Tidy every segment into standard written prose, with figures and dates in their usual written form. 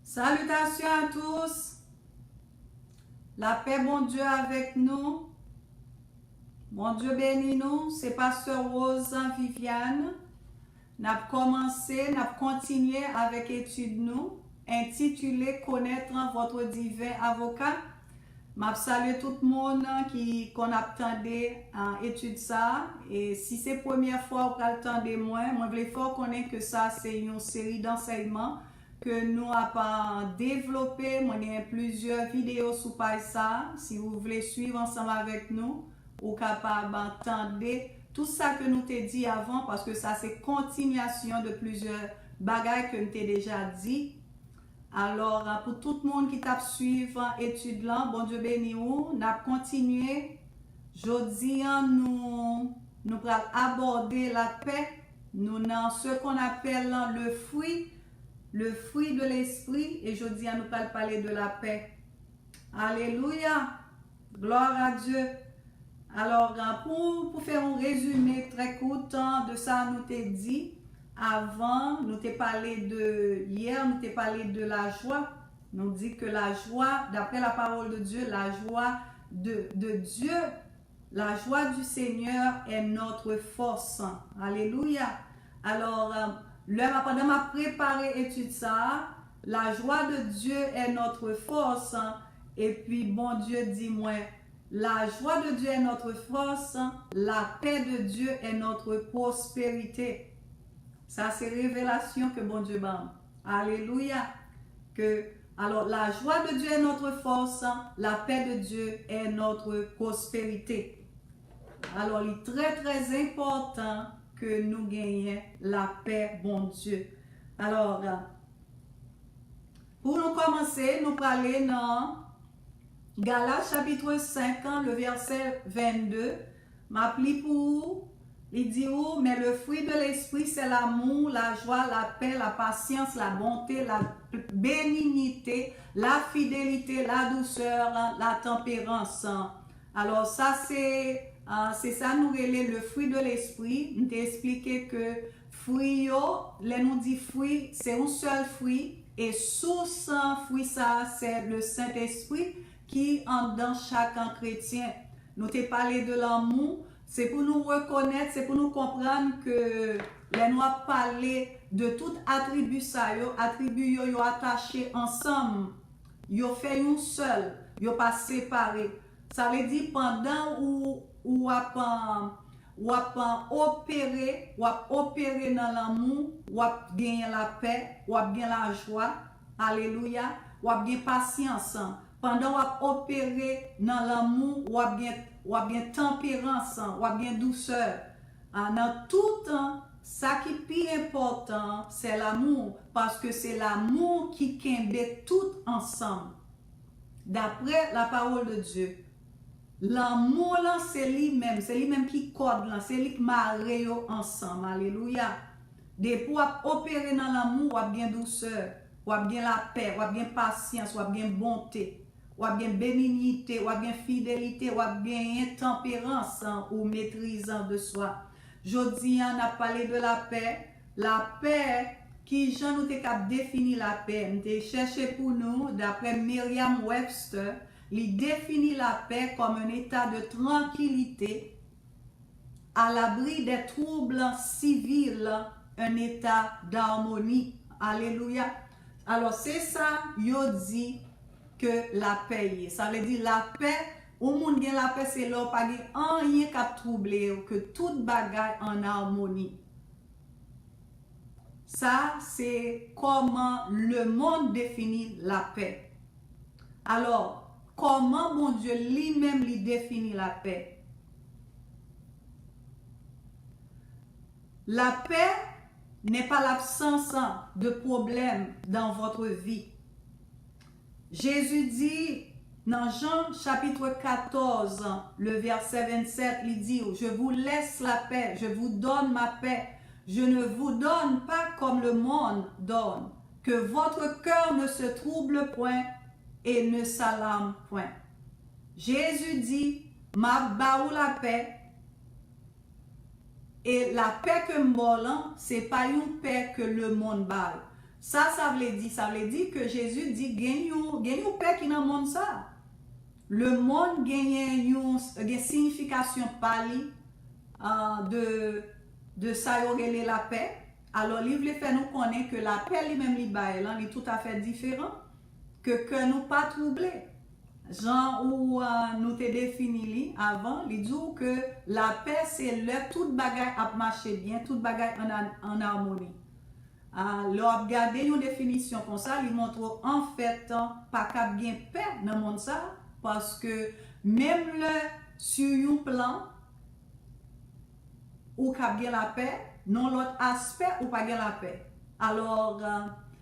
Salutations à tous. La paix, bon Dieu, avec nous. Bon Dieu bénis nous. C'est Pasteur Rose Viviane. Nous avons commencé, nous avons continué avec l'étude nous, intitulée Connaître votre divin avocat. Je salue tout le monde qui attendait à étude ça. Et si c'est la première fois que vous attendez moi, je veux fort connaître que ça, c'est une série d'enseignements que nous avons développé. Moi, il y a plusieurs vidéos sur ça. Si vous voulez suivre ensemble avec nous, vous êtes capable d'entendre tout ça que nous t'ai dit avant, parce que ça, c'est continuation de plusieurs bagages que nous t'ai déjà dit. Alors, pour tout le monde qui t'a suivi l'étude là, bon Dieu béni vous, nous avons continué. Jeudi, nous allons aborder la paix. Nous avons ce qu'on appelle le fruit de l'esprit. Et jeudi, nous allons parler de la paix. Alléluia. Gloire à Dieu. Alors, pour faire un résumé très court de ça, nous t'ai dit. Avant, nous t'ai parlé hier, nous t'ai parlé de la joie. Nous dit que la joie, d'après la parole de Dieu, la joie de Dieu, la joie du Seigneur est notre force. Alléluia. Alors, pendant ma préparé étude ça, la joie de Dieu est notre force. Et puis, bon Dieu dit moi, la joie de Dieu est notre force, la paix de Dieu est notre prospérité. Ça, c'est révélation que bon Dieu m'a. Alléluia. Alors, la joie de Dieu est notre force, la paix de Dieu est notre prospérité. Alors, il est très, très important que nous gagnions la paix, bon Dieu. Alors, pour nous commencer, nous parlons dans Galates chapitre 5, le verset 22. M'appli pour vous. Il dit, oh, mais le fruit de l'esprit, c'est l'amour, la joie, la paix, la patience, la bonté, la bénignité, la fidélité, la douceur, la tempérance. Alors, ça, c'est ça, nous relève le fruit de l'esprit. Nous t'ai expliqué que fruit, les nous dit fruit, c'est un seul fruit. Et source fruit, ça, c'est le Saint-Esprit qui en dans chaque chrétien. Nous t'ai parlé de l'amour. C'est pour nous reconnaître, c'est pour nous comprendre que les nous a parlé de tout attribut ça, attribut yo attaché ensemble, yo fait un seul, yo pas séparé. Ça veut dire pendant ou opérer dans l'amour, ou gagner la paix, ou gagner la joie, alléluia, ou gagner patience. Pendant ou opérer dans l'amour, ou bien tempérance, ou bien douceur. Dans tout temps, ça qui est plus important, c'est l'amour, parce que c'est l'amour qui kembe tout ensemble. D'après la parole de Dieu, l'amour c'est lui-même qui code, c'est lui qui marre ensemble. Alléluia. Depuis opérer dans l'amour, ou bien douceur, ou bien la paix, ou bien patience, ou bien bonté, ou bien bénignité, ou bien fidélité, ou bien tempérance, ou maîtrisant de soi. Jodi, on a parlé de la paix qui Jean nous a défini la paix. Nous avons cherché pour nous, d'après Merriam-Webster, il définit la paix comme un état de tranquillité à l'abri des troubles civils, un état d'harmonie. Alléluia. Alors c'est ça, yo dit que la paix, ça veut dire la paix, au monde gen la paix, c'est là, pas rien qui troubler, que toute bagaille en harmonie. Ça, c'est comment le monde définit la paix. Alors, comment mon Dieu lui-même lui définit la paix? La paix n'est pas l'absence de problèmes dans votre vie. Jésus dit dans Jean chapitre 14, le verset 27, il dit, je vous laisse la paix, je vous donne ma paix, je ne vous donne pas comme le monde donne, que votre cœur ne se trouble point et ne s'alarme point. Jésus dit, ma baou la paix, et la paix que m'bolan, c'est pas une paix que le monde baille. Ça veut dire que Jésus dit, gagne une paix qui est dans le monde ça. Le monde gagne une signification pali de ça y la paix. Alors, il veut faire nous connaître que la paix lui-même est tout à fait différent que nous pas troubler. Jean où nous te défini avant, il dit que la paix c'est le toute bagaille a marché bien, toute bagaille en harmonie. Alors, regardez une définition comme ça, il montre en fait pas qu'à bien paix dans le monde ça, parce que même sur un plan où qu'a bien la paix, non l'autre aspect où pas bien la paix. Alors,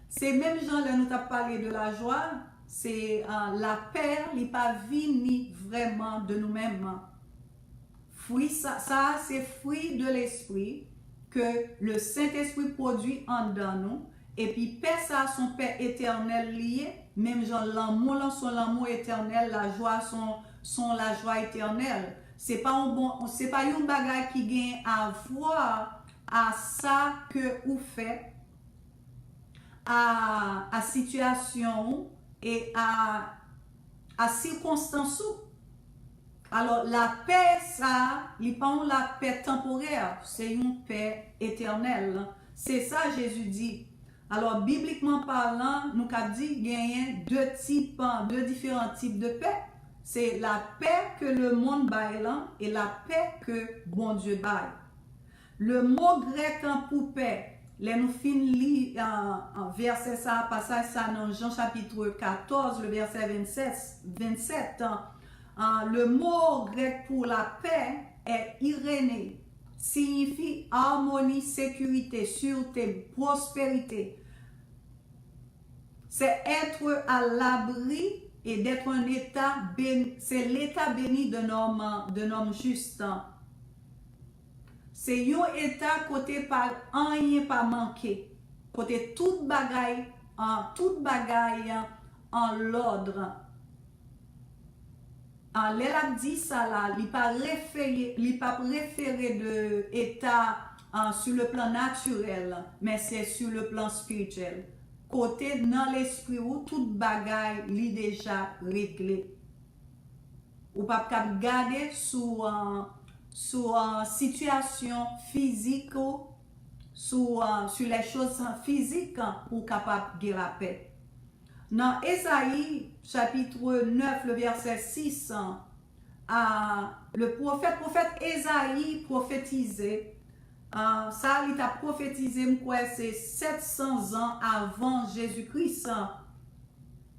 c'est même gens là nous t'a parlé de la joie, c'est la paix, il n'est pas venu vraiment de nous-mêmes. Ça c'est fruit de l'esprit que le Saint-Esprit produit en dedans nous. Et puis, paix, ça, son paix éternel lié, même genre l'amour, son l'amour éternel, la joie, son la joie éternelle. C'est pas une bagaille qui gagne à voir à ça que vous faites, à situation et à circonstances. Alors, la paix, ça, n'est pas la paix temporaire, c'est une paix éternelle. C'est ça, Jésus dit. Alors, bibliquement parlant, nous avons dit qu'il y a deux différents types de paix. C'est la paix que le monde baille et la paix que bon Dieu baille. Le mot grec pour paix, nous finissons en verset ça, passage ça dans Jean chapitre 14, le verset 27. Le mot grec pour la paix est irénée, signifie harmonie, sécurité, sûreté, prospérité. C'est être à l'abri et d'être un état béni, c'est l'état béni d'un homme juste. C'est un état côté par rien pas manqué, côté toute bagaille en l'ordre. L'élab dit ça là, il pas référé de état sur le plan naturel, mais c'est sur le plan spirituel. Côté dans l'esprit où toute bagaille est déjà réglée. Ou pas garder sous situation physique ou sur les choses physiques pour capable de la paix. Dans Ésaïe chapitre 9 le verset 6, le prophète Ésaïe prophétisait. Ça, il a prophétisé, c'est 700 ans avant Jésus-Christ.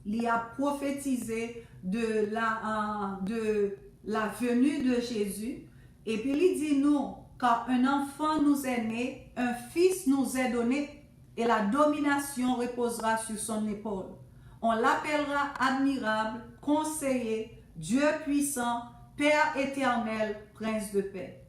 Il a prophétisé de la venue de Jésus. Et puis, il dit nous, quand un enfant nous est né, un fils nous est donné, et la domination reposera sur son épaule. On l'appellera admirable, conseiller, Dieu puissant, Père éternel, Prince de paix.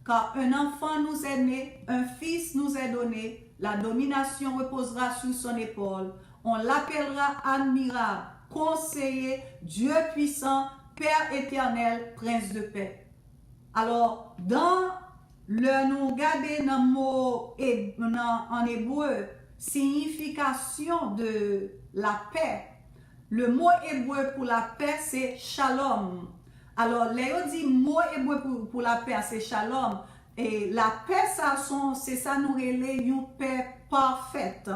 Car un enfant nous est né, un fils nous est donné, la domination reposera sur son épaule. On l'appellera admirable, conseiller, Dieu puissant, Père éternel, Prince de paix. Alors, dans nous garder dans le mot en hébreu, signification de la paix, le mot hébreu pour la paix, c'est shalom. Alors, Léo dit mot hébreu pour la paix, c'est shalom. Et la paix, c'est ça nous relève une paix parfaite.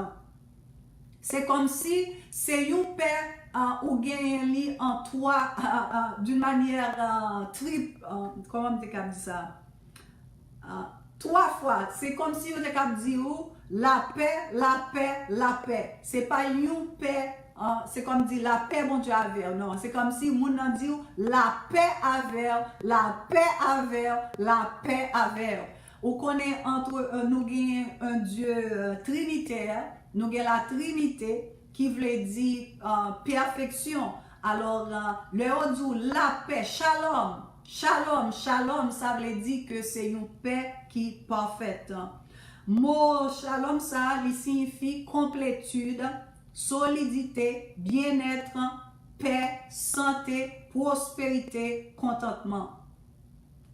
C'est comme si c'est une paix ou gagne en toi d'une manière triple. Comment on peut dire ça? 3 fois. C'est comme si on peut dire la paix, la paix, la paix. C'est pas une paix. C'est comme dire la paix, mon Dieu, avec. Non, c'est comme si on dit la paix avec, la paix avec, la paix avec. On connaît entre nous un Dieu trinitaire, nous avons la Trinité qui veut dire perfection. Alors, le dit la paix, shalom. Shalom, shalom, ça veut dire que c'est une paix qui est parfaite. Mot shalom, ça signifie complétude, solidité, bien-être, paix, santé, prospérité, contentement.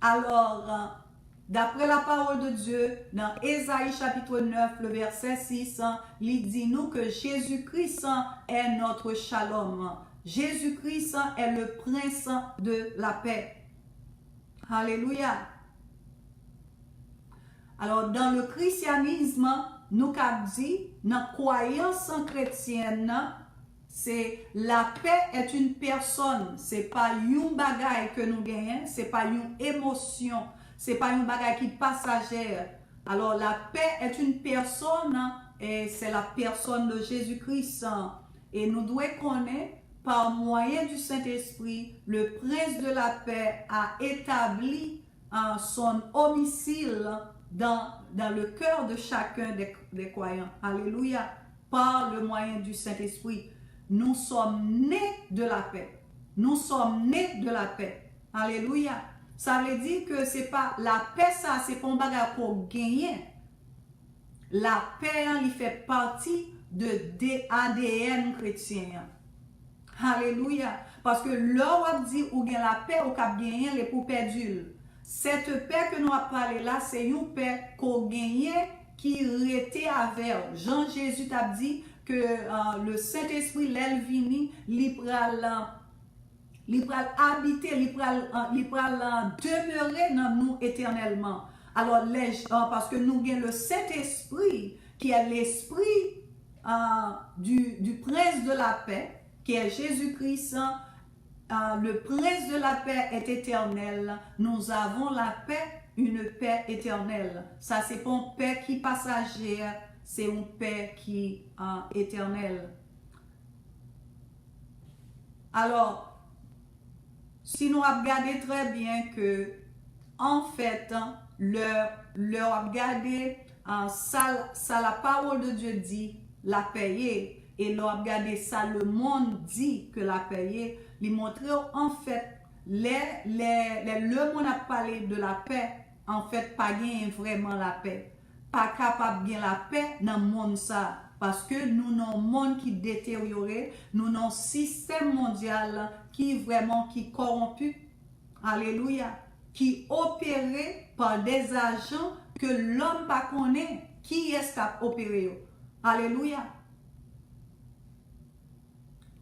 Alors, D'après la parole de Dieu, dans Ésaïe chapitre 9, le verset 6, il dit nous que Jésus-Christ est notre shalom. Jésus-Christ est le prince de la paix. Alléluia. Alors, dans le christianisme, nous avons dit, dans la croyance chrétienne, c'est la paix est une personne. Ce n'est pas une bagaille que nous gagnons, ce n'est pas une émotion, ce n'est pas une bagaille qui est passagère. Alors, la paix est une personne et c'est la personne de Jésus-Christ. Et nous devons connaître, par moyen du Saint-Esprit, le prince de la paix a établi son domicile dans le cœur de chacun des croyants. Alléluia. Par le moyen du Saint-Esprit. Nous sommes nés de la paix. Nous sommes nés de la paix. Alléluia. Ça veut dire que c'est pas la paix, ça, c'est pas un bagage pour gagner. La paix, il fait partie de l'ADN chrétien. Alléluia. Parce que là, on dit ou gagne la paix, ou cap gagner les pour perdus. Cette paix que nous avons parlé là, c'est une paix qu'on gagne qui était avec. Jean-Jésus t'a dit que le Saint-Esprit, l'Elvini, il pral habiter, il pral demeurer dans nous éternellement. Alors, parce que nous avons le Saint-Esprit, qui est l'esprit du prince de la paix, qui est Jésus-Christ, le prince de la paix est éternel. Nous avons la paix, une paix éternelle. Ça, c'est pas une paix qui est passagère, c'est une paix qui est éternelle. Alors, si nous regardons très bien que, en fait, leur regarder, ça la parole de Dieu dit, la payer. Et leur regarder ça, le monde dit que la payer. Les montrer en fait, le monde a parlé de la paix, en fait, pas gain vraiment la paix. Pas capable de la paix dans le monde ça. Parce que nous avons un monde qui détérioré, nous avons un système mondial qui vraiment qui corrompu. Alléluia. Qui opéré par des agents que l'homme pas connaît. Qui est-ce qui a opéré? Alléluia.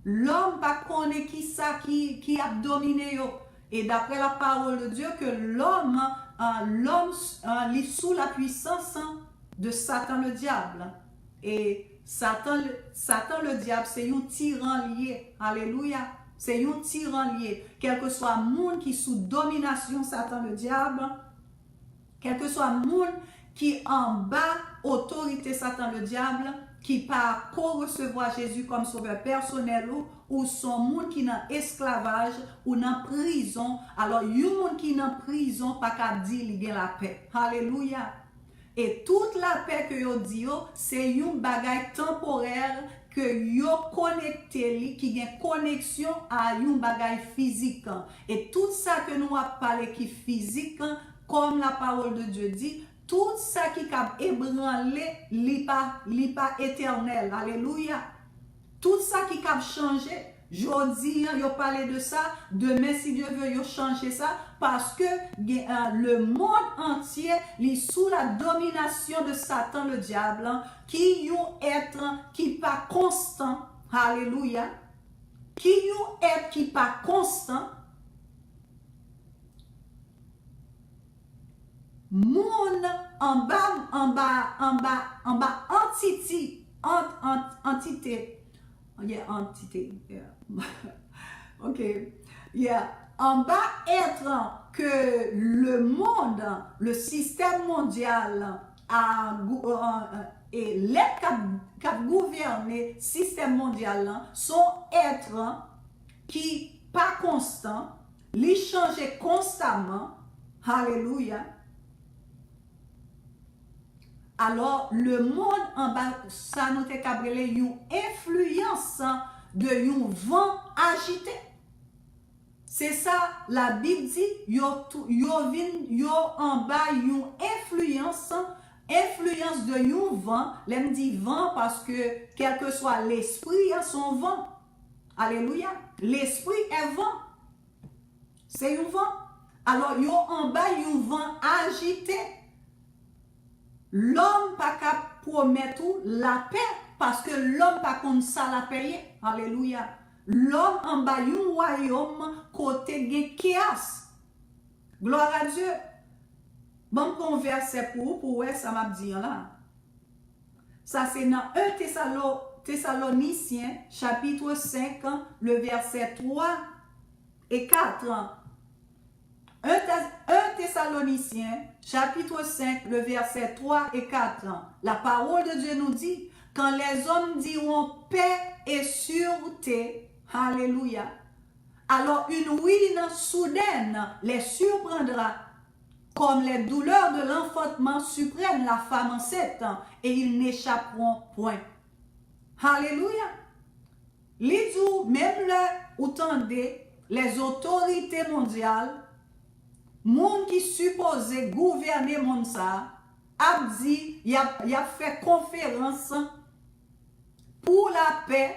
L'homme pas connaît qui ça qui a dominé. Et d'après la parole de Dieu, que l'homme est sous la puissance de Satan le diable. Et Satan le diable, c'est un tyran lié. Alléluia. C'est un tyran lié. Quel que soit le monde qui est sous domination Satan le diable, quel que soit le monde qui en bas autorité Satan le diable, qui pas recevoir Jésus comme sauveur personnel ou son monde qui est dans esclavage ou dans prison. Alors, il y a un monde qui est dans prison, pas qu'à dire qu'il y a la paix. Alléluia. Et toute la paix que yo dit, c'est une bagaille temporaire que yo connecté, qui a une connexion à une bagaille physique. Et tout ça que nous avons parlé qui est physique, comme la parole de Dieu dit, tout ça qui a ébranlé, n'est pas éternel. Alléluia. Tout ça qui a changé. Jodi, yo parlé de ça. Demain, si Dieu veut, yo changer ça. Parce que le monde entier est sous la domination de Satan, le diable, qui est un être qui n'est pas constant. Alléluia. Qui est un être qui n'est pas constant. Monde en bas, entité. Yeah, entité. Yeah. OK. Yeah. En bas, être que le monde, le système mondial et les qui gouvernent le système mondial sont êtres qui pas constants, les changer constamment. Alléluia. Alors, le monde en bas, ça nous est cabré une influence de un vent agité. C'est ça, la Bible dit, yo en bas, une influence de un vent. L'aime dit vent parce que, quel que soit l'esprit, son vent. Alléluia. L'esprit est vent. C'est un vent. Alors, yo en bas, yon vent agité. L'homme pas qu'à promettre la paix parce que l'homme pas comme ça la payer. Alléluia. L'homme en bas, yon royaume côté gen chaos. Gloire à Dieu. Bon, qu'on verset pour ça m'a dit là. Ça c'est dans 1 Thessaloniciens, chapitre 5, le verset 3 et 4. 1 Thessaloniciens, chapitre 5, le verset 3 et 4. La parole de Dieu nous dit, quand les hommes diront paix et sûreté, alléluia, alors une ruine soudaine les surprendra, comme les douleurs de l'enfantement surprennent la femme enceinte, et ils n'échapperont point. Alléluia. Les jours, même là où tendez les autorités mondiales, monde qui supposait gouverner monde ça, a dit, il a fait conférence pour la paix.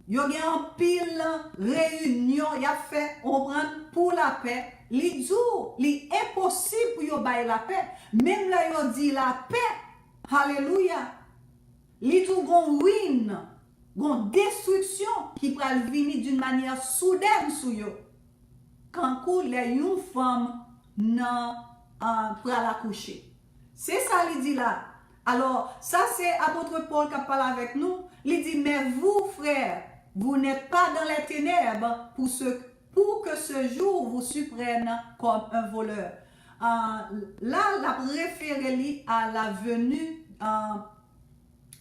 Il y a un pile réunion, il a fait pour la paix. Les jours, il est impossible pour yo bailler la paix. Même là, il dit la paix. Alléluia. Les jours gon ruine, gon destruction qui va venir d'une manière soudaine sur yo. Quand les une femme pour la coucher. C'est ça il dit là. Alors, ça c'est apôtre Paul qui parle avec nous. Il dit, mais vous frères, vous n'êtes pas dans les ténèbres pour que ce jour vous surprenne comme un voleur. Là, la référé à la venue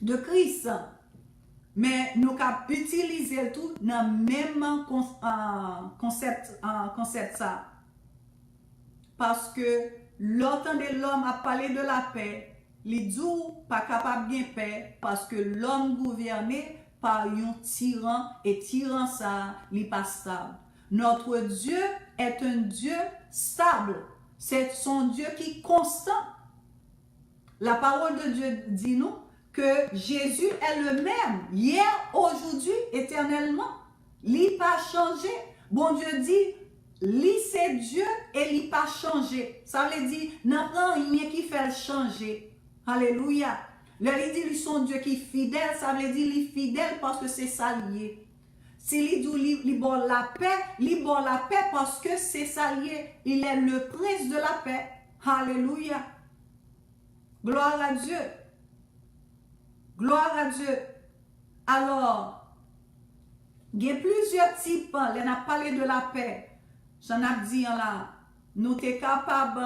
de Christ. Mais nous avons utilisé tout dans le même concept ça. Parce que l'autant de l'homme a parlé de la paix, les jours pas capable de paix parce que l'homme gouverné par un tyran et tyran ça, il pas stable. Notre Dieu est un Dieu stable. C'est son Dieu qui est constant. La parole de Dieu dit nous que Jésus est le même hier, aujourd'hui, éternellement. Il n'a pas changé. Bon Dieu dit, lui c'est Dieu et il n'a pas changé. Ça veut dire, n'a pas rien qui fait changer. Alléluia. Il dit, lui son Dieu qui est fidèle, ça veut dire, il est fidèle parce que c'est ça lié. Si il dit, il bon la paix parce que c'est ça lié. Il est le prince de la paix. Alléluia. Gloire à Dieu. Gloire à Dieu. Alors, il y a plusieurs types. On a parlé de la paix. J'en ai dit là. Nous sommes capables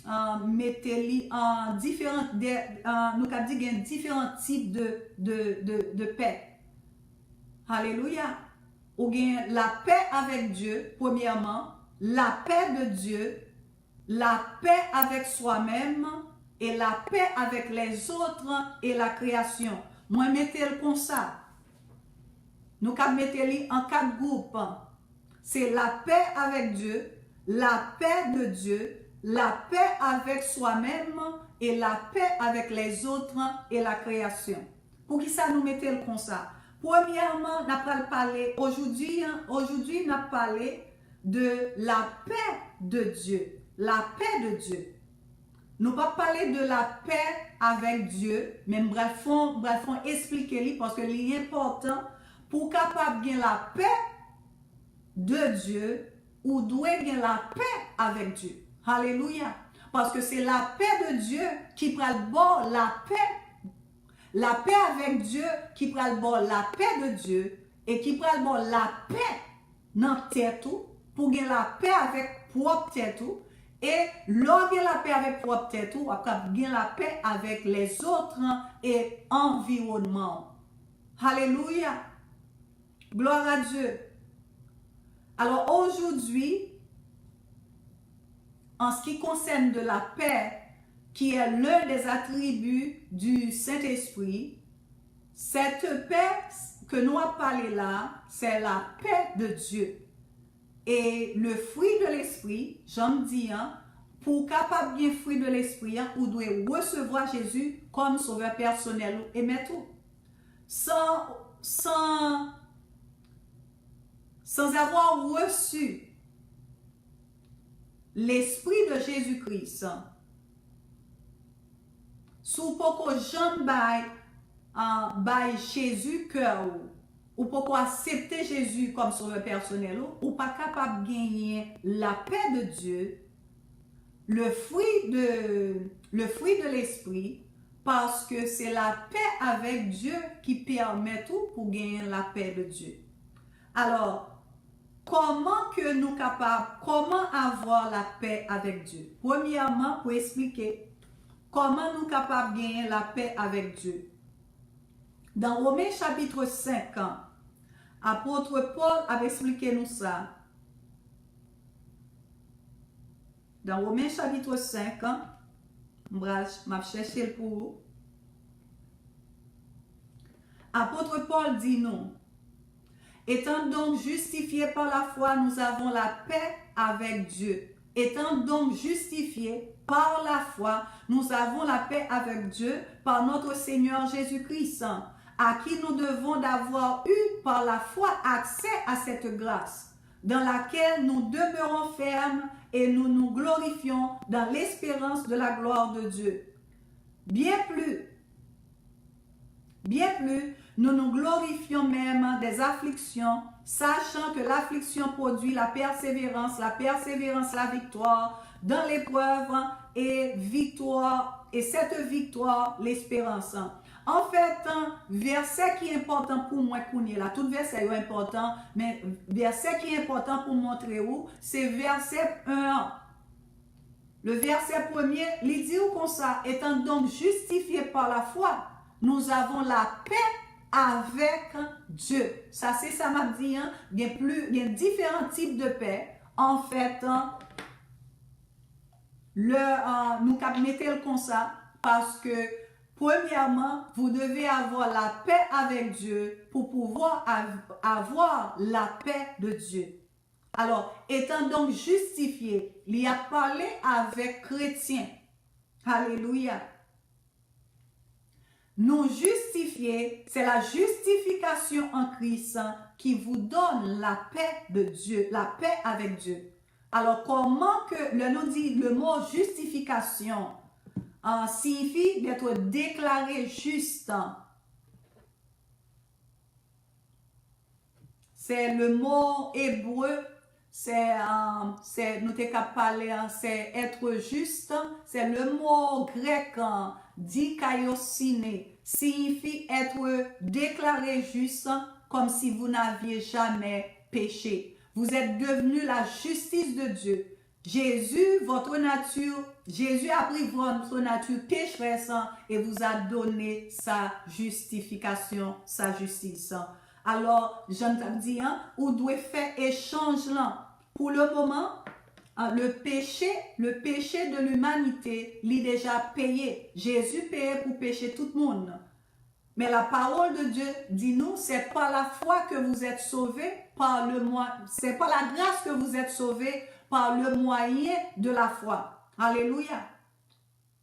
de mettre en différents, nous avons dit différents types de paix. Alléluia. Ou bien la paix avec Dieu, premièrement, la paix de Dieu, la paix avec soi-même et la paix avec les autres et la création. Moi, mettez-le comme ça. Nous avons mettez-le en 4 groupes. C'est la paix avec Dieu, la paix de Dieu, la paix avec soi-même et la paix avec les autres et la création. Pour qui ça nous mettez-le comme ça? Premièrement, nous allons parler aujourd'hui, nous allons parler de la paix de Dieu. La paix de Dieu. Nous ne pas parler de la paix avec Dieu, mais bref, expliquer parce que c'est important pour capable de la paix de Dieu ou doit gagner la paix avec Dieu. Alléluia. Parce que c'est la paix de Dieu qui prend le bord la paix. La paix avec Dieu qui prend le bord la paix de Dieu et qui prend le bord la paix dans tête pour gagner la paix avec propre tête. Et lorsque la paix avec propre tête, on va gagner la paix avec les autres et environnement. Alléluia. Gloire à Dieu. Alors aujourd'hui, en ce qui concerne de la paix, qui est l'un des attributs du Saint-Esprit, cette paix que nous avons parlé là, c'est la paix de Dieu. Et le fruit de l'esprit, j'en dis, pour capable bien fruit de l'esprit, vous devez recevoir Jésus comme sauveur personnel et mettre sans avoir reçu l'esprit de Jésus-Christ. Sou poko jan bay Jésus cœur ou poko accepter Jésus comme sauveur personnel ou pas capable de gagner la paix de Dieu, le fruit de l'esprit, parce que c'est la paix avec Dieu qui permet tout pour gagner la paix de Dieu. Alors, comment avoir la paix avec Dieu? Premièrement, pour expliquer comment nous capables de gagner la paix avec Dieu. Dans Romains chapitre 5, apôtre Paul a expliqué nous ça. Dans Romains chapitre 5, je vais chercher pour vous. Apôtre Paul dit nous, étant donc justifiés par la foi, nous avons la paix avec Dieu. Étant donc justifiés par la foi, nous avons la paix avec Dieu par notre Seigneur Jésus-Christ, à qui nous devons d'avoir eu par la foi accès à cette grâce, dans laquelle nous demeurons fermes et nous nous glorifions dans l'espérance de la gloire de Dieu. Bien plus, nous nous glorifions même des afflictions, sachant que l'affliction produit la persévérance la victoire dans l'épreuve et cette victoire l'espérance. En fait, verset qui est important pour moi, là, tout verset est important, mais verset qui est important pour montrer où, c'est verset 1. Le verset premier, il dit comme ça, étant donc justifié par la foi, nous avons la paix avec Dieu. Ça, c'est ça m'a dit, hein? Il y a différents types de paix. En fait, nous mettons comme ça parce que, premièrement, vous devez avoir la paix avec Dieu pour pouvoir avoir la paix de Dieu. Alors, étant donc justifié, il a parlé avec chrétiens. Alléluia. Nous justifier, c'est la justification en Christ qui vous donne la paix de Dieu, la paix avec Dieu. Alors, comment que le mot justification signifie d'être déclaré juste? C'est le mot hébreu, nous t'es capable parler, c'est être juste. C'est le mot grec dikaiosine, signifie être déclaré juste comme si vous n'aviez jamais péché. Vous êtes devenu la justice de Dieu. Jésus a pris votre nature pécheresse et vous a donné sa justification, sa justice. Alors, je te dis, vous devez faire échange là. Pour le moment, le péché de l'humanité, il est déjà payé. Jésus paye pour pécher tout le monde. Mais la parole de Dieu dit nous, c'est par la foi que vous êtes sauvés, c'est par la grâce que vous êtes sauvés par le moyen de la foi. Alléluia.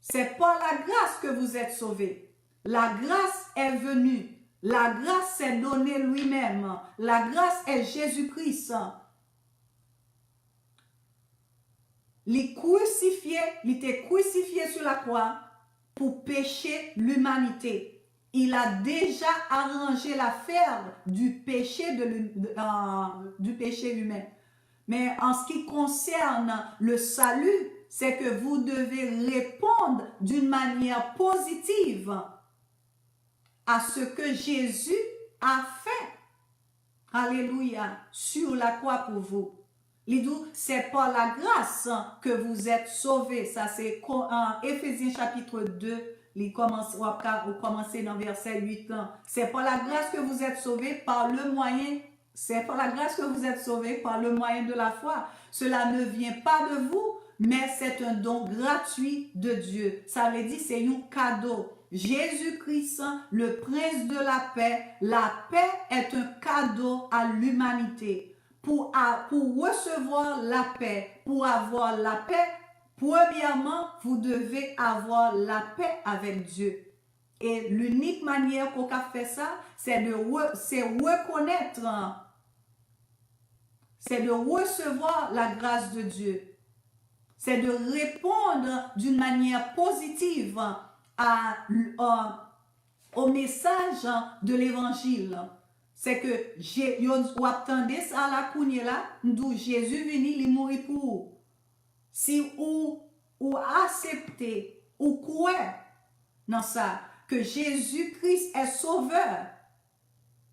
C'est par la grâce que vous êtes sauvés. La grâce est venue. La grâce s'est donnée lui-même. La grâce est Jésus-Christ. Il était crucifié sur la croix pour pécher l'humanité. Il a déjà arrangé l'affaire du péché humain. Mais en ce qui concerne le salut, c'est que vous devez répondre d'une manière positive à ce que Jésus a fait. Alléluia, sur la croix pour vous. Il dit, c'est par la grâce que vous êtes sauvés. Ça, c'est Éphésiens chapitre 2. On commence dans verset 8. C'est par la grâce que vous êtes sauvés par le moyen. C'est par la grâce que vous êtes sauvés par le moyen de la foi. Cela ne vient pas de vous, mais c'est un don gratuit de Dieu. Ça veut dire c'est un cadeau. Jésus-Christ, le prince de la paix est un cadeau à l'humanité. Pour recevoir la paix, pour avoir la paix, premièrement, vous devez avoir la paix avec Dieu. Et l'unique manière qu'on a fait ça, c'est de reconnaître, c'est de recevoir la grâce de Dieu. c'est de répondre d'une manière positive au message de l'évangile. C'est que vous attendez ça la cournée là, d'où Jésus venu, il mourit pour vous. Si ou acceptez ou croyez dans ça, que Jésus-Christ est sauveur,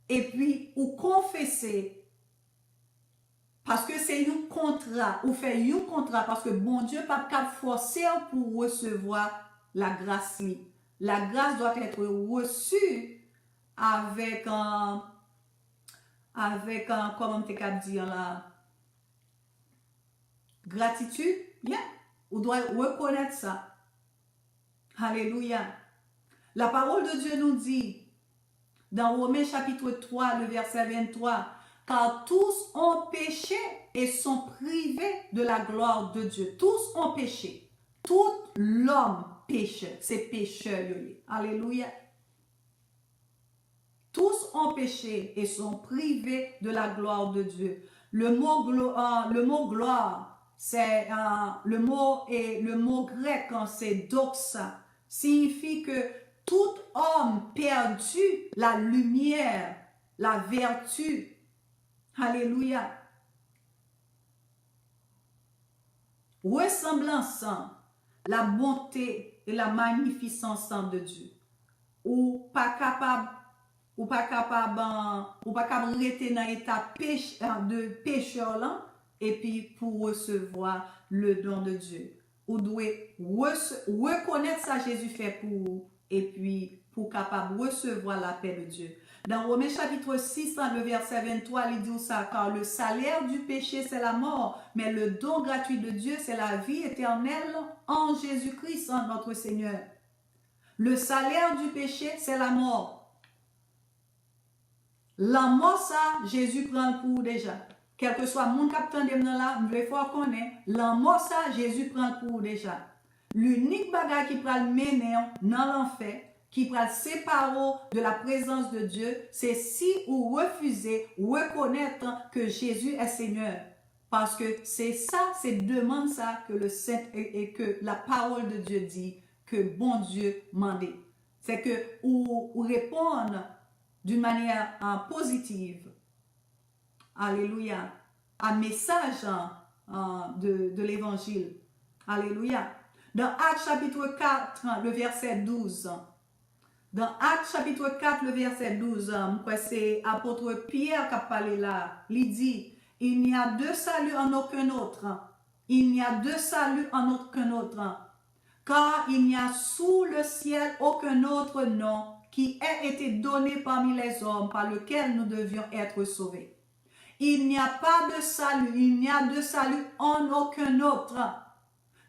et puis ou confessez, parce que c'est un contrat, ou fait un contrat, parce que bon Dieu pas capable forcer pour recevoir la grâce. La grâce doit être reçue avec comment tu as dit là, gratitude, yeah. On doit reconnaître ça. Alléluia. La parole de Dieu nous dit, dans Romains chapitre 3, le verset 23, car tous ont péché et sont privés de la gloire de Dieu. Tous ont péché. Tout l'homme péche. C'est pécheur. Alléluia. Tous ont péché et sont privés de la gloire de Dieu. Le mot gloire, c'est le mot grec, c'est doxa, signifie que tout homme perdu la lumière, la vertu. Alléluia. Ressemblance, la bonté et la magnificence de Dieu. Ou pas capable rester dans l'état de pécheur là, et puis pour recevoir le don de Dieu. Vous devez reconnaître ça Jésus fait pour vous, et puis pour capable recevoir la paix de Dieu. Dans Romains chapitre 6, le verset 23, il dit ça, car le salaire du péché c'est la mort, mais le don gratuit de Dieu c'est la vie éternelle en Jésus-Christ, notre Seigneur. Le salaire du péché c'est la mort. La mort, ça, Jésus prend pour déjà. Quel que soit mon capitaine de là, je vais faire connaître. La mort, ça, Jésus prend pour déjà. L'unique bagage qui prend le mener dans l'enfer, qui prend le séparer de la présence de Dieu, c'est si vous refusez, reconnaître que Jésus est Seigneur. Parce que c'est ça, c'est demande ça que le Saint et que la parole de Dieu dit, que bon Dieu m'a dit. C'est que vous répondez d'une manière positive, alléluia, un message de l'évangile, alléluia. Dans Actes chapitre 4, le verset 12, dans Actes chapitre 4, le verset 12, c'est apôtre Pierre qui a parlé là, il dit, il n'y a de salut en aucun autre, il n'y a de salut en aucun autre, car il n'y a sous le ciel aucun autre nom qui ait été donné parmi les hommes par lequel nous devions être sauvés. Il n'y a pas de salut, il n'y a de salut en aucun autre,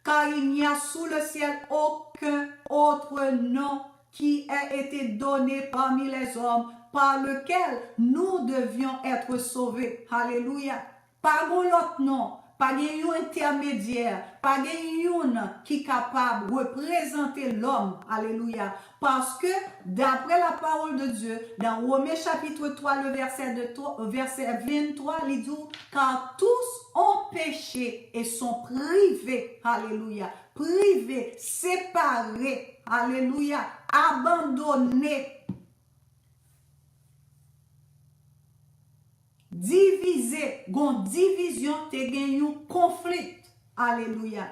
car il n'y a sous le ciel aucun autre nom qui ait été donné parmi les hommes par lequel nous devions être sauvés. Alléluia. Pas l'autre nom. Pas un intermédiaire, pas un qui est capable de représenter l'homme. Alléluia. Parce que d'après la parole de Dieu, dans Romains chapitre 3, le verset 23, il dit, car tous ont péché et sont privés. Alléluia. Privés, séparés. Alléluia. Abandonnés. Divisé, gon division, te gen yon conflit. Alléluia.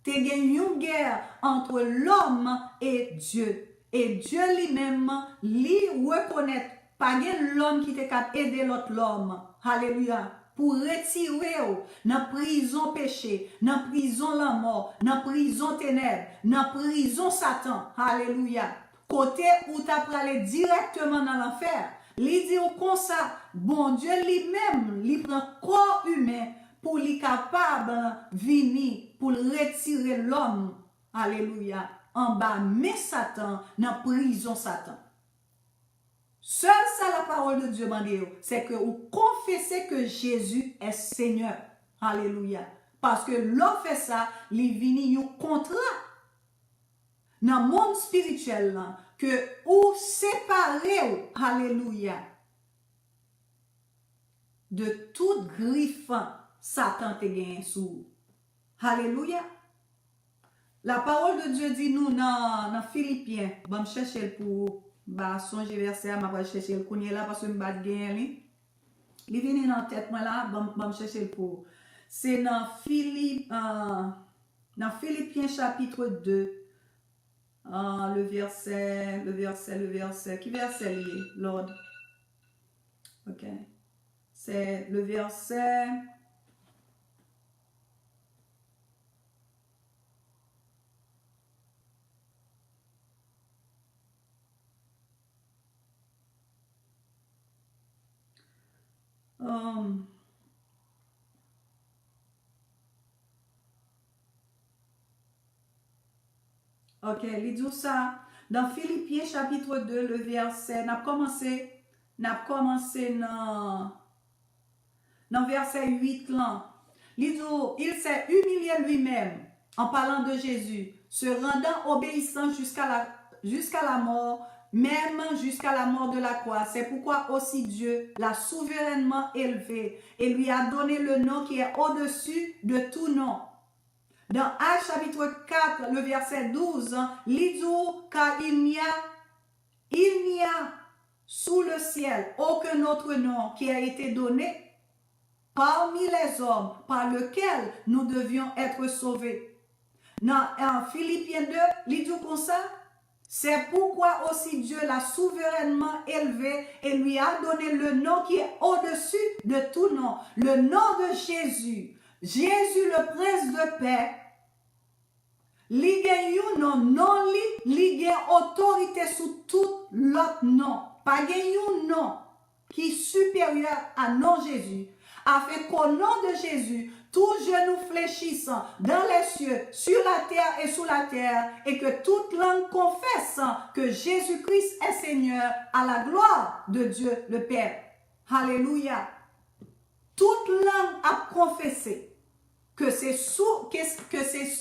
Te gen yon guerre entre l'homme et Dieu. Et Dieu lui-même, lui reconnaît, pas gen l'homme qui te cap aider l'autre l'homme. Alléluia. Pour retirer dans prison péché, dans prison la mort, dans prison ténèbres, dans prison Satan. Alléluia. Côté où tu as aller directement dans l'enfer. Il dit comme ça, bon Dieu lui-même, il prend corps humain pour lui capable venir, pour retirer l'homme, alléluia, en bas, mais Satan, dans prison Satan. Seul ça la parole de Dieu, c'est que vous confessez que Jésus est Seigneur, alléluia. Parce que l'on fait ça, il vient un contrat dans le monde spirituel, que ou séparez, alléluia, de toute griffe Satan te gagne sous. Alléluia. La parole de Dieu dit nous dans Philippiens, bon chercher pour songer verset, je vais chercher le connaît là parce que je vais gagner. Il vient dans tête moi là, bon chercher pour. C'est dans Philippiens chapitre 2. Le verset. Qui verset lié, Lord? Ok. C'est le verset. Ok, il dit ça. Dans Philippiens chapitre 2, le verset, n'a commencé dans verset 8 là. Il s'est humilié lui-même en parlant de Jésus, se rendant obéissant jusqu'à la mort, même jusqu'à la mort de la croix. C'est pourquoi aussi Dieu l'a souverainement élevé et lui a donné le nom qui est au-dessus de tout nom. Dans Actes chapitre 4, le verset 12, il dit car il n'y a sous le ciel aucun autre nom qui a été donné parmi les hommes par lequel nous devions être sauvés. Dans Philippiens 2, il dit comme ça, c'est pourquoi aussi Dieu l'a souverainement élevé et lui a donné le nom qui est au-dessus de tout nom, le nom de Jésus. Jésus, le prince de paix, li gen non li gen autorité sous tout l'autre nom. Pas gen nom qui est supérieur à nom Jésus. Afin qu'au nom de Jésus, tout genou fléchissant dans les cieux, sur la terre et sous la terre, et que toute langue confesse que Jésus-Christ est Seigneur à la gloire de Dieu le Père. Alléluia. Toute langue a confessé que c'est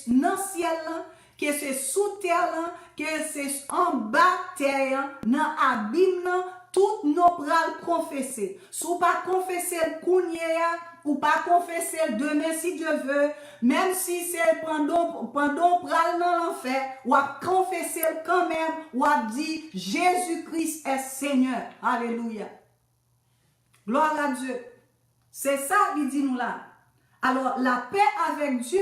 dans le ciel, que c'est sous terre, que c'est en bas terre, dans l'abîme, tout nos pral confesser. Si vous pas confesser le kounyea, ou pas confesser le demain si Dieu veut, même si c'est pendant pral dans l'enfer, ou à confesser quand même, ou à dire Jésus-Christ est Seigneur. Alléluia. Gloire à Dieu. C'est ça qu'il dit nous là. Alors, la paix avec Dieu,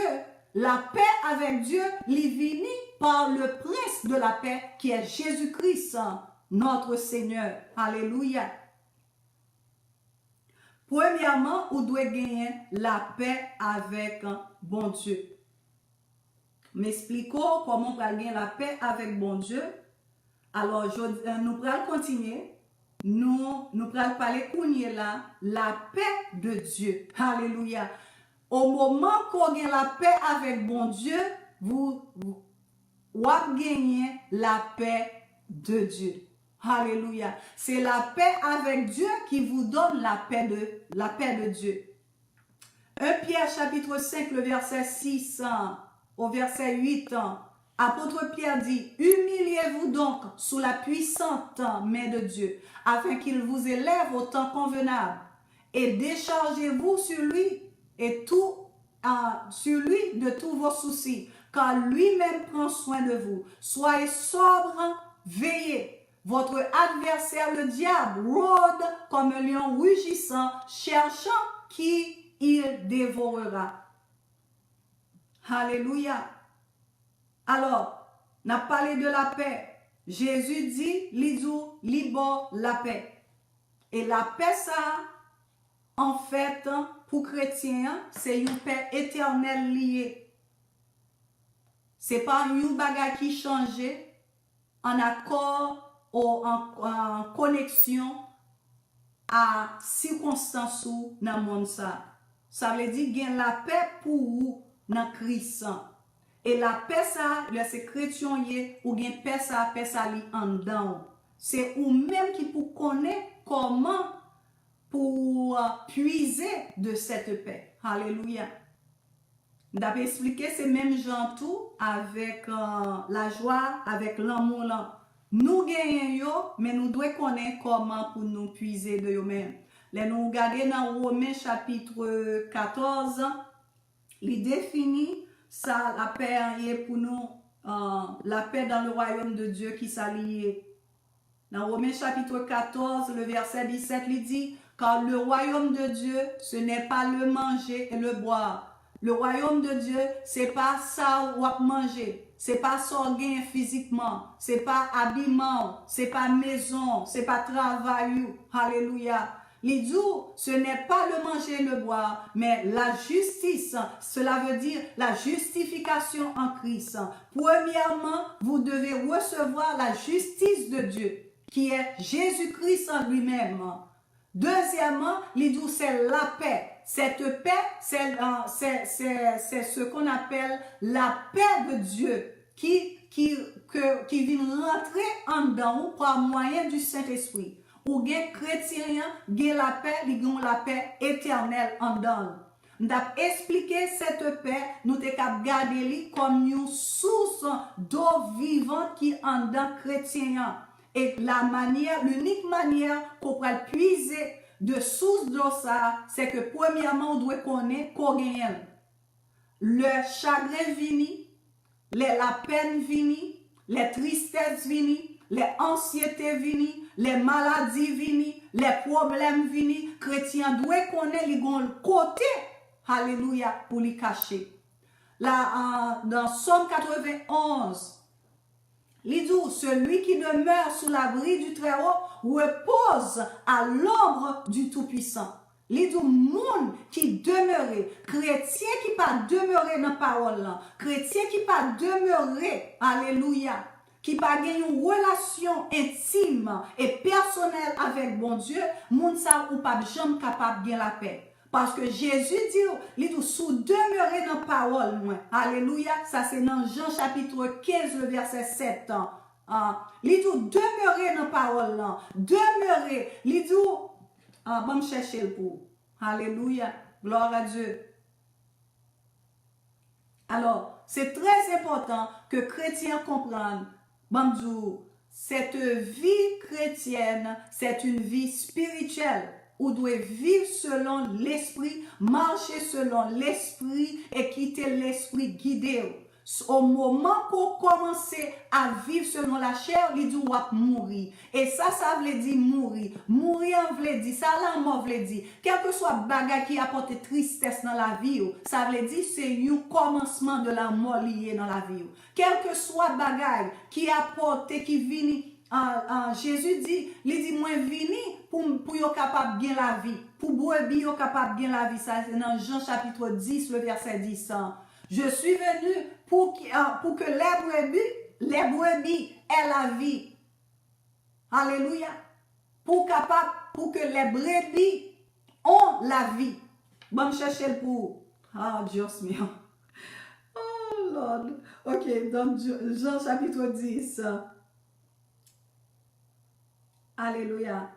il vient par le prince de la paix qui est Jésus-Christ, notre Seigneur. Alléluia. Premièrement, vous devez gagner la paix avec bon Dieu. M'expliquons comment on va gagner la paix avec bon Dieu. Alors, nous allons continuer. Nous allons parler de la paix de Dieu. Alléluia. Au moment qu'on gagne la paix avec bon Dieu, vous gagnez la paix de Dieu. Alléluia. C'est la paix avec Dieu qui vous donne la paix de Dieu. 1 Pierre chapitre 5, le verset 6 au verset 8. Apôtre Pierre dit, humiliez-vous donc sous la puissante main de Dieu, afin qu'il vous élève au temps convenable, et déchargez-vous sur lui de tous vos soucis, car lui-même prend soin de vous. Soyez sobre, veillez. Votre adversaire, le diable, rôde comme un lion rugissant, cherchant qui il dévorera. Alléluia. Alors, on a parlé de la paix. Jésus dit, lisou, libo, la paix. Et la paix, ça, en fait, pour chrétiens, c'est une paix éternelle liée. C'est pas une bagarre qui change en accord ou en connexion à circonstances dans le monde. Ça veut dire qu'il y a la paix pour vous dans Christ. Et la paix, ça, c'est chrétien ou bien paix, ça li en dedans. C'est vous-même qui pour connaître comment pour puiser de cette paix. Alléluia. D'après expliquer, c'est même gens tout avec la joie, avec l'amour. Nous gagnons, mais nous devons connaître comment pour nous puiser de nous-mêmes. Là, nous regardons dans Romains chapitre 14, il définit ça, la paix est pour nous, la paix dans le royaume de Dieu qui s'allie. Dans Romains chapitre 14, le verset 17, il dit, car le royaume de Dieu, ce n'est pas le manger et le boire. Le royaume de Dieu, c'est pas ça ou à manger. C'est pas sorguin physiquement. C'est pas habillement. C'est pas maison. C'est pas travail. Alléluia. Il dit, ce n'est pas le manger et le boire, mais la justice. Cela veut dire la justification en Christ. Premièrement, vous devez recevoir la justice de Dieu, qui est Jésus-Christ en lui-même. Deuxièmement, il dit, c'est la paix. Cette paix, c'est ce qu'on appelle la paix de Dieu qui vient rentrer en dedans par moyen du Saint-Esprit. Ou gen chrétien, gen la paix éternelle en dedans. Nous avons expliqué cette paix, nous avons gardé comme une source d'eau vivante qui est en dedans chrétien. Et l'unique manière qu'on peut puiser de source d'eau ça, c'est que premièrement, on doit connaître qu'on gagne. Le chagrin vini, la peine vini, les tristesses vini, les anxiétés vini, les maladies vini, les problèmes vini. Chrétien doit connaître les côté, alléluia, pour les cacher. Là, dans Somme 91, il dit, celui qui demeure sous l'abri du Très-Haut repose à l'ombre du Tout-Puissant. Il dit, monde qui demeurait, chrétien qui pas demeuré dans la parole, chrétien qui pas demeuré, alléluia, qui pas gagné une relation intime et personnelle avec bon Dieu, monde ça ou pas jamais capable de gagner la paix. Parce que Jésus dit, sous demeurer dans la parole, alléluia, ça c'est dans Jean chapitre 15, le verset 7. Il dit, demeurer dans la parole, demeurer, il dit, bon chercher le pour. Alléluia, gloire à Dieu. Alors, c'est très important que chrétiens comprennent, bon Dieu, cette vie chrétienne, c'est une vie spirituelle. Ou doit vivre selon l'esprit, marcher selon l'esprit et quitter l'esprit guidé. Au moment qu'on commence à vivre selon la chair, il dit ou à mourir. Et ça veut dire mourir. Mourir veut dire, ça la mort veut dire. Quel que soit bagage qui apporte tristesse dans la vie, ça veut dire c'est un commencement de la mort liée dans la vie. Quel que soit bagage qui apporte, qui vient, Jésus dit, il dit, moi vini pour yo capable bien la vie, pour brebis yo capable bien la vie. Ça c'est dans Jean chapitre 10, le verset 10. Je suis venu pour que les brebis aient la vie. Alléluia. Pour que les brebis ont la vie. Bon, chercher le pour. Ah, Dios mio. Oh, Lord. Ok, donc Jean chapitre 10. Alléluia.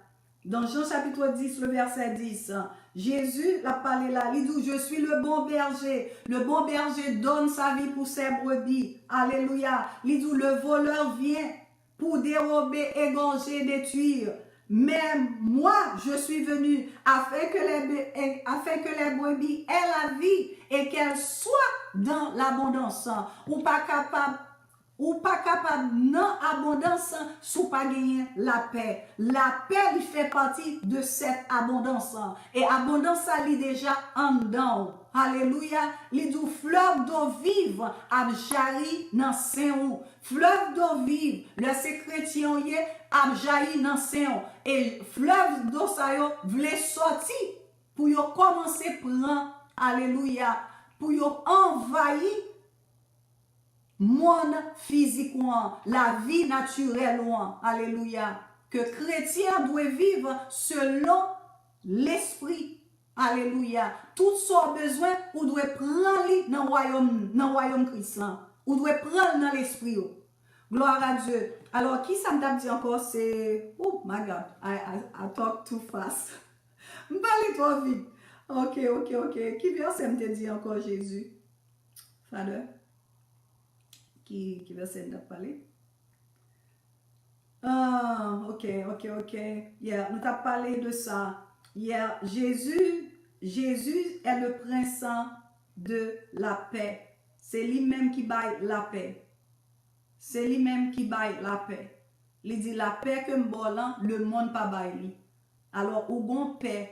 Dans Jean chapitre 10, le verset 10, Jésus l'a parlé là, il dit, je suis le bon berger. Le bon berger donne sa vie pour ses brebis. Alléluia. Il dit, le voleur vient pour dérober, égorger, détruire. Mais moi, je suis venu afin que les brebis aient la vie et qu'elles soient dans l'abondance. Ou pas capable non abondance sous pas gagner la paix. La paix il fait partie de cette abondance. Et abondance ça lit déjà en dedans. Alléluia. Il dit fleuve d'eau vive a jailli dans Saint-Ou. Fleuve d'eau vive, le chrétien y a jailli dans Saint-Ou. Et fleuve d'eau ça yo voulait sortir pour yo commencer prendre. Alléluia. Pour yo envahir monde physiquement, la vie naturelle, alléluia, que chrétien doit vivre selon l'esprit, alléluia. Tout son besoin, ou doit prendre dans le royaume Christ, ou doit prendre dans l'esprit. Gloire à Dieu. Alors, qui ça me dit encore, c'est, oh my God, I talk too fast. Je parle trop vite. Ok. Qui verset me dit encore Jésus? Father? Qui verset de parler? Ah, ok. Yeah, nous avons parlé de ça. Yeah, Jésus est le prince de la paix. c'est lui-même qui baille la paix. C'est lui-même qui baille la paix. Il dit la paix que m'bolan, le monde pas baille. Alors, ou bon paix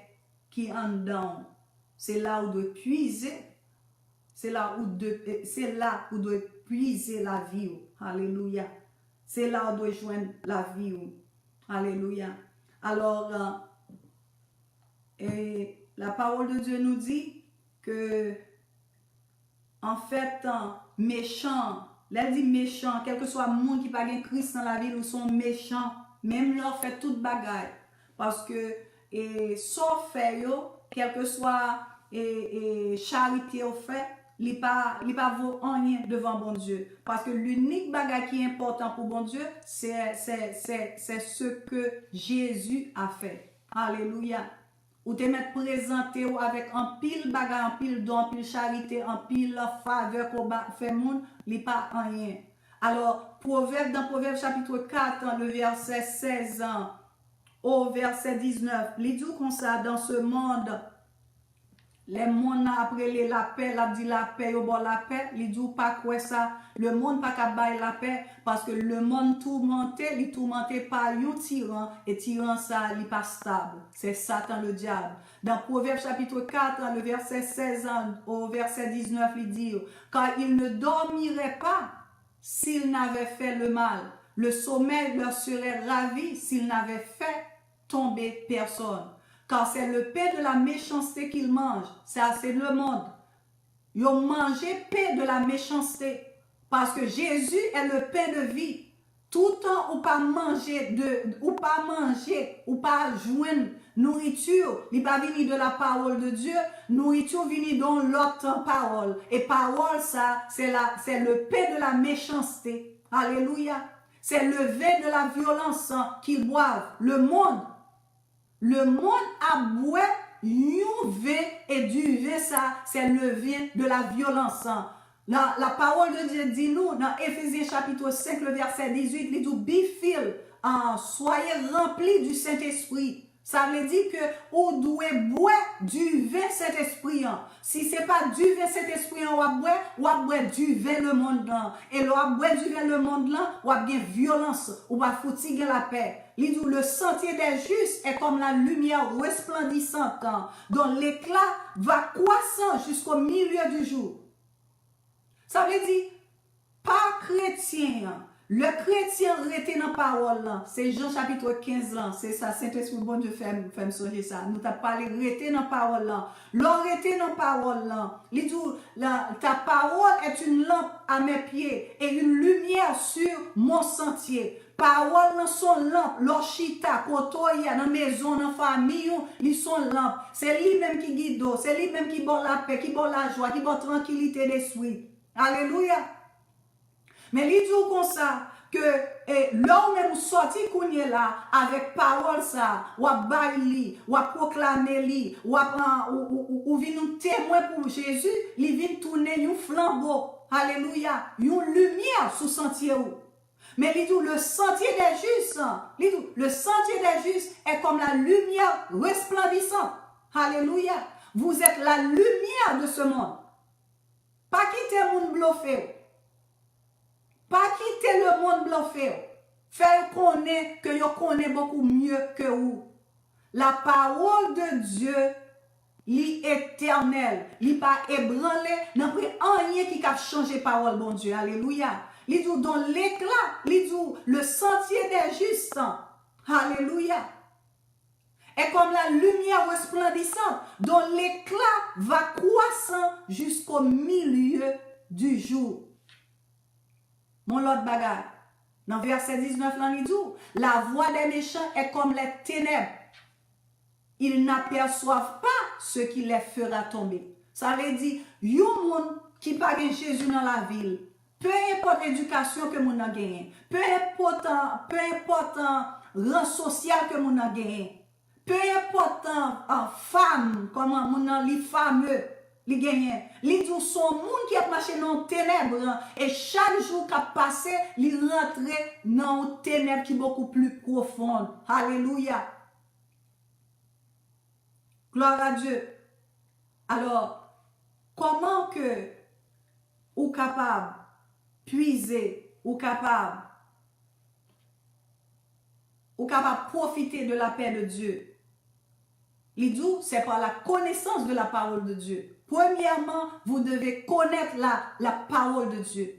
qui en dedans, c'est là où doit puiser. C'est là où doit puiser la vie. Alléluia. C'est là où doit joindre la vie. Alléluia. Alors, la parole de Dieu nous dit que, en fait, méchant, elle dit méchant, quel que soit le monde qui n'a pas Christ dans la vie, nous sommes méchants. Même leur fait toute bagaille. Parce que, sauf fait, quel que soit charité au fait, il pas vaut rien devant bon Dieu. Parce que l'unique bagaille qui est important pour bon Dieu, c'est ce que Jésus a fait. Alléluia. Ou te mettre présenté avec un pile bagaille, un pile don, un pile charité, un pile faveur qu'on fait monde, il n'est pas rien. Alors, dans Proverbe chapitre 4, le verset 16 au verset 19, il dit comme ça, dans ce monde, les mondes après la paix, la dit la paix, au bord la paix, il dit pas quoi ça, le monde pas qu'à bailler la paix, parce que le monde tourmenté, il tourmenté par un tyran, et tyran ça, il pas stable. C'est Satan le diable. Dans Proverbe chapitre 4, le verset 16 au verset 19, il dit, car il ne dormirait pas s'il n'avait fait le mal. Le sommeil leur serait ravi s'il n'avait fait tomber personne. Car c'est le pain de la méchanceté qu'ils mangent. Ça, c'est le monde. Ils ont mangé pain de la méchanceté. Parce que Jésus est le pain de vie. Tout temps ou pas manger, ou pas joindre nourriture, il pas venir de la parole de Dieu, nourriture venir dans l'autre parole. Et parole, ça, c'est le pain de la méchanceté. Alléluia. C'est le vin de la violence qu'ils boivent. Le monde a boit un vin et du vin, ça, c'est le vin de la violence. La parole de Dieu dit nous, dans Éphésiens chapitre 5, le verset 18, il dit, be filled, soyez remplis du Saint-Esprit. Ça veut dire que vous devez boire du vin Saint-Esprit. Si ce n'est pas du vin Saint-Esprit, on va boire du vin le monde là. Et on va boire du vin le monde là, on va bien violence, on va fatiguer la paix. Il dit, le sentier des justes est comme la lumière resplendissante, dont l'éclat va croissant jusqu'au milieu du jour. Ça veut dire, pas chrétien. Le chrétien rete dans la parole, c'est Jean chapitre 15, c'est ça, Saint-Esprit, bon Dieu, fait me songer ça. Nous t'as parlé, rete dans la parole, l'on rete dans la parole, il dit, ta parole est une lampe à mes pieds et une lumière sur mon sentier. Parole sont lampe, l'orchita, kotoya, dans la maison, dans la famille, ils sont lampes. C'est lui-même qui guide, c'est lui-même qui donne la paix, qui donne la joie, qui donne la tranquillité d'esprit. Alléluia. Mais il dit comme ça, que là où même sorti qu'on est là, avec parole ça, ou à bailler, ou à proclamer, ou vient un témoin pour Jésus, il vient tourner un flambeau. Alléluia. Une lumière sous sentier. Mais il dit, le sentier des justes est comme la lumière resplendissante. Alléluia. Vous êtes la lumière de ce monde. Pas quitter le monde bluffé. Pas quitter le monde bluffé. Faire connaître que vous connaissez beaucoup mieux que vous. La parole de Dieu, l'éternel, il pas ébranlé, n'a pas rien qui a changé parole, bon Dieu. Alléluia. Il dit dans l'éclat, il dit le sentier des justes. Alléluia. Est comme la lumière resplendissante dont l'éclat va croissant jusqu'au milieu du jour. Mon l'autre bagarre. Dans verset 19, il dit, la voix des méchants est comme les ténèbres. Ils n'aperçoivent pas ce qui les fera tomber. Ça veut dire, il y a un monde qui n'a pas Jésus dans la ville. Peu importe l'éducation que mon a gagné, peu importe rang social que mon a gagné, peu importe femme, comment mon a les fameux, les gagnent. Les dit son monde qui a marché dans les ténèbres et chaque jour qui a passé, il rentre dans les ténèbres qui sont beaucoup plus profondes. Alléluia. Gloire à Dieu. Alors, comment que ou capable puiser, ou capable profiter de la paix de Dieu. Il dit, c'est par la connaissance de la parole de Dieu. Premièrement, vous devez connaître la parole de Dieu.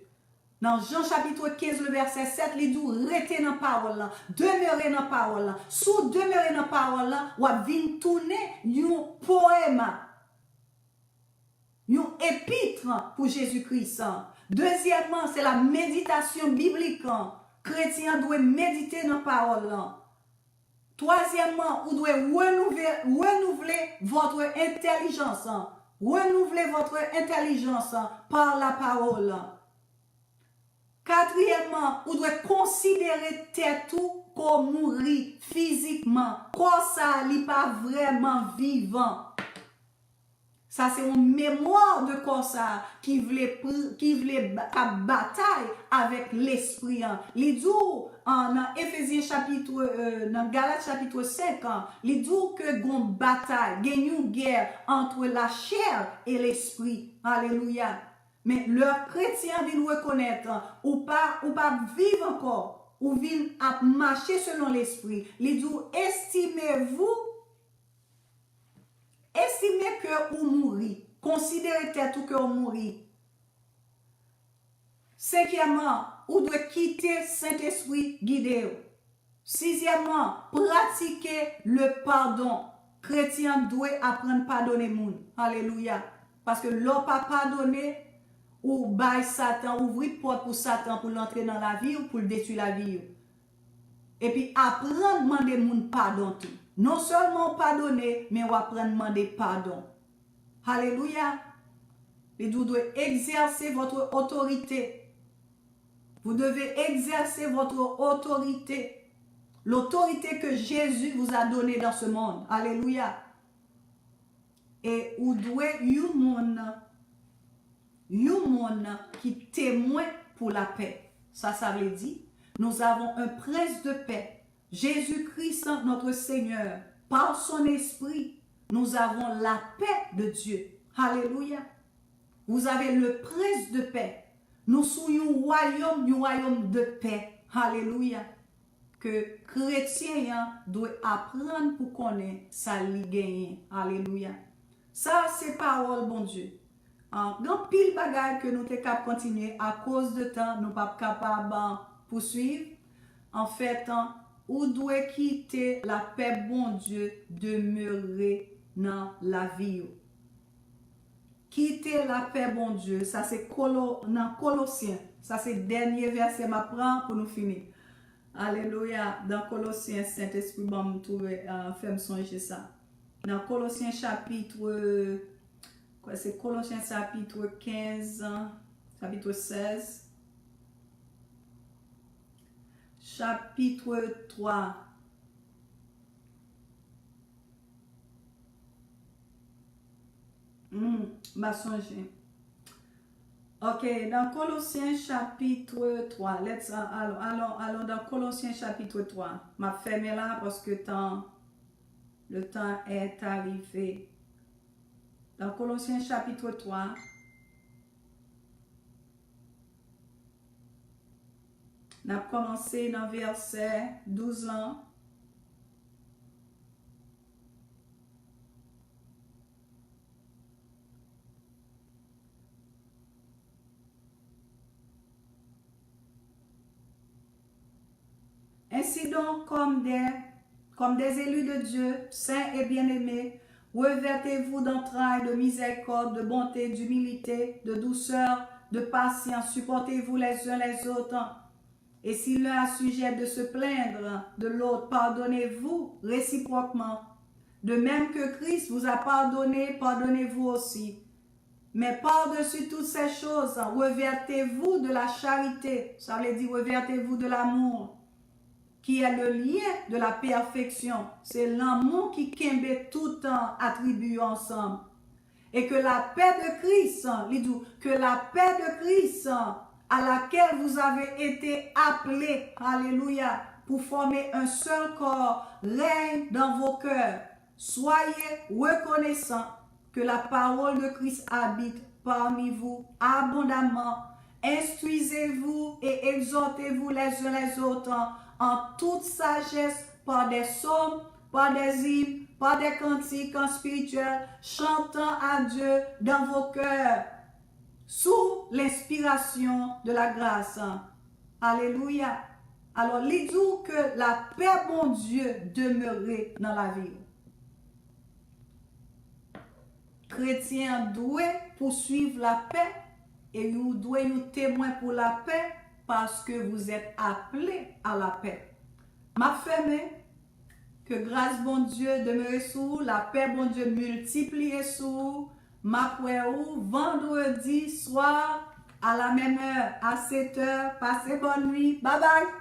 Dans Jean chapitre 15, le verset 7, il dit, restez dans la parole, demeurez dans la parole. Sous demeurer dans la parole, vous venez tourner un poème, un épître pour Jésus-Christ. Deuxièmement, c'est la méditation biblique. Chrétien doit méditer dans la parole. Troisièmement, vous devez renouveler votre intelligence. Renouveler votre intelligence par la parole. Quatrièmement, vous devez considérer tout comme mourir physiquement. Comme ça, il n'est pas vraiment vivant. Ça, c'est une mémoire de quoi ça qui voulait bataille avec l'esprit. Il dit dans Éphésiens chapitre, dans Galates chapitre 5, il dit que une bataille, une guerre entre la chair et l'esprit. Alléluia. Mais le chrétien vient reconnaître ou pas vivre encore, ou vient à marcher selon l'esprit. Il dit, estimez que vous mourrez. Considérez tout que vous mourrez. Cinquièmement, vous devez quitter Saint-Esprit guidé. Sixièmement, pratiquer le pardon. Chrétien doit apprendre à pardonner les gens. Alléluia. Parce que l'on pas pardonné, ou bail Satan, ouvrir porte pour Satan pour l'entrer dans la vie ou pour détruire la vie. Et puis apprendre à demander mon pardon tout. Non seulement pardonner, mais on apprendre à demander pardon. Alléluia. Et vous devez exercer votre autorité. Vous devez exercer votre autorité. L'autorité que Jésus vous a donnée dans ce monde. Alléluia. Et vous devez monde qui témoigne pour la paix. Ça veut dire, nous avons un prince de paix. Jésus-Christ, notre Seigneur, par son esprit, nous avons la paix de Dieu. Alléluia. Vous avez le prince de paix. Nous sommes un royaume de paix. Alléluia. Que chrétien doit apprendre pour connaître sa ligue. Alléluia. Ça, c'est parole, bon Dieu. Dans pile bagaille que nous sommes capables de continuer à cause de temps, nous ne sommes pas capables de poursuivre. En fait, ou doit quitter la paix, bon Dieu, demeurer dans la vie. Quitter la paix, bon Dieu, ça c'est dans Colossiens. Ça c'est le dernier verset m'apprend pour nous finir. Alléluia. Dans Colossiens, Saint-Esprit, bon, me trouver, faire me songer ça. Dans Colossiens chapitre, c'est Colossiens chapitre 15, chapitre 16. Chapitre 3. M'a songé. Ok, dans Colossiens chapitre 3. Allons dans Colossiens chapitre 3. M'a fermé là parce que le temps est arrivé. Dans Colossiens chapitre 3. On a commencé dans verset 12 ans. Ainsi donc, comme des élus de Dieu, saints et bien-aimés, revêtez-vous d'entrailles, de miséricorde, de bonté, d'humilité, de douceur, de patience, supportez-vous les uns les autres. Et si l'un a sujet de se plaindre de l'autre, pardonnez-vous réciproquement. De même que Christ vous a pardonné, pardonnez-vous aussi. Mais par-dessus toutes ces choses, revêtez-vous de la charité. Ça veut dire revêtez-vous de l'amour, qui est le lien de la perfection. C'est l'amour qui kembe tout temps attribué ensemble. Et que la paix de Christ, à laquelle vous avez été appelés, alléluia, pour former un seul corps, règne dans vos cœurs. Soyez reconnaissants que la parole de Christ habite parmi vous abondamment. Instruisez-vous et exhortez-vous les uns les autres en toute sagesse par des psaumes, par des hymnes, par des cantiques spirituels, chantant à Dieu dans vos cœurs, sous l'inspiration de la grâce. Alléluia. Alors, il dit que la paix, bon Dieu, demeurait dans la vie. Chrétiens doivent poursuivre la paix et vous devez nous témoin pour la paix parce que vous êtes appelés à la paix. Ma femme, que grâce bon Dieu demeure sur vous, la paix bon Dieu multiplie sur vous. Ma ou vendredi soir à la même heure, à 7 heures. Passez bonne nuit. Bye bye.